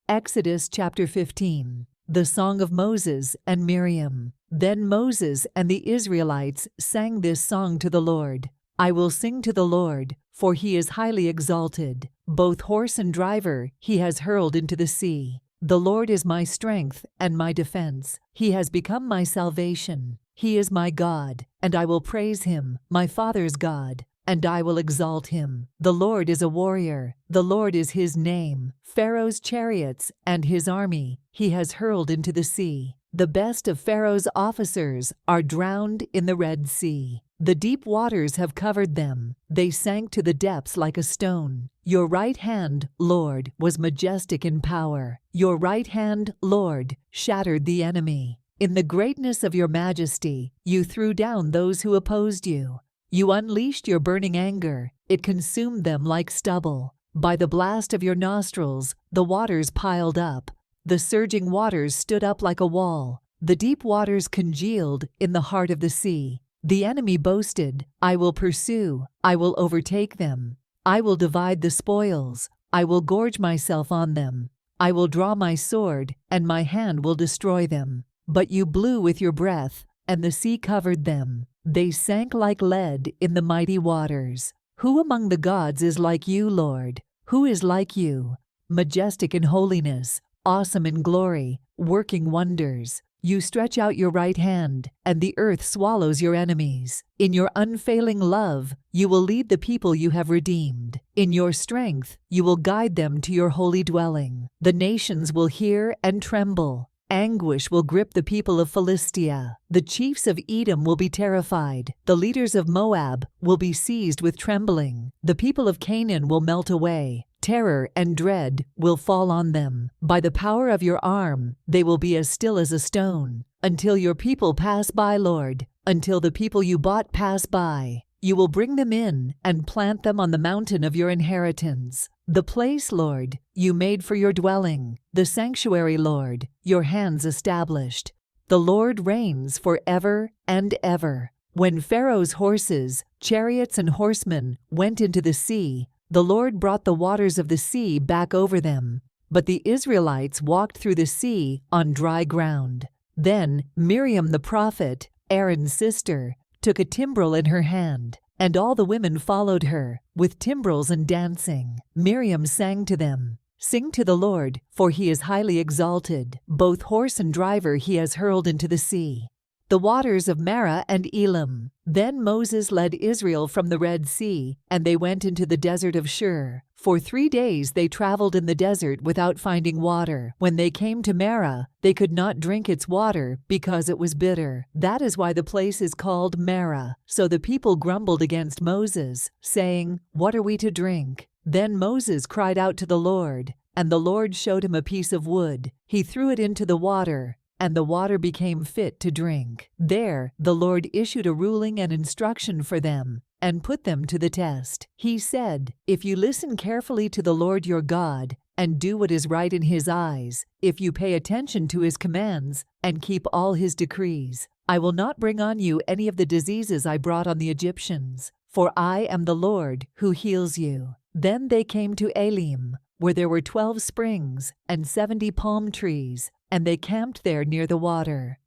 Exodus chapter 15. The Song of Moses and Miriam. Then Moses and the Israelites sang this song to the Lord. I will sing to the Lord, for he is highly exalted. Both horse and driver he has hurled into the sea. The Lord is my strength and my defense. He has become my salvation. He is my God, and I will praise him, my father's God, and I will exalt him. The Lord is a warrior. The Lord is his name. Pharaoh's chariots and his army he has hurled into the sea. The best of Pharaoh's officers are drowned in the Red Sea. The deep waters have covered them. They sank to the depths like a stone. Your right hand, Lord, was majestic in power. Your right hand, Lord, shattered the enemy. In the greatness of your majesty, you threw down those who opposed you. You unleashed your burning anger. It consumed them like stubble. By the blast of your nostrils, the waters piled up. The surging waters stood up like a wall. The deep waters congealed in the heart of the sea. The enemy boasted, I will pursue. I will overtake them. I will divide the spoils. I will gorge myself on them. I will draw my sword, and my hand will destroy them. But you blew with your breath, and the sea covered them. They sank like lead in the mighty waters. Who among the gods is like you, Lord? Who is like you? Majestic in holiness, awesome in glory, working wonders. You stretch out your right hand, and the earth swallows your enemies. In your unfailing love, you will lead the people you have redeemed. In your strength, you will guide them to your holy dwelling. The nations will hear and tremble. Anguish will grip the people of Philistia. The chiefs of Edom will be terrified. The leaders of Moab will be seized with trembling. The people of Canaan will melt away. Terror and dread will fall on them. By the power of your arm, they will be as still as a stone. Until your people pass by, Lord, until the people you bought pass by. You will bring them in and plant them on the mountain of your inheritance. The place, Lord, you made for your dwelling. The sanctuary, Lord, your hands established. The Lord reigns forever and ever. When Pharaoh's horses, chariots, and horsemen went into the sea, the Lord brought the waters of the sea back over them. But the Israelites walked through the sea on dry ground. Then Miriam the prophet, Aaron's sister, took a timbrel in her hand, and all the women followed her, with timbrels and dancing. Miriam sang to them, Sing to the Lord, for he is highly exalted. Both horse and driver he has hurled into the sea. The waters of Marah and Elim. Then Moses led Israel from the Red Sea, and they went into the desert of Shur. For 3 days they traveled in the desert without finding water. When they came to Marah, they could not drink its water because it was bitter. That is why the place is called Marah. So the people grumbled against Moses, saying, What are we to drink? Then Moses cried out to the Lord, and the Lord showed him a piece of wood. He threw it into the water, and the water became fit to drink. There the Lord issued a ruling and instruction for them, and put them to the test. He said, If you listen carefully to the Lord your God, and do what is right in his eyes, if you pay attention to his commands, and keep all his decrees, I will not bring on you any of the diseases I brought on the Egyptians, for I am the Lord who heals you. Then they came to Elim, where there were 12 springs and 70 palm trees, and they camped there near the water.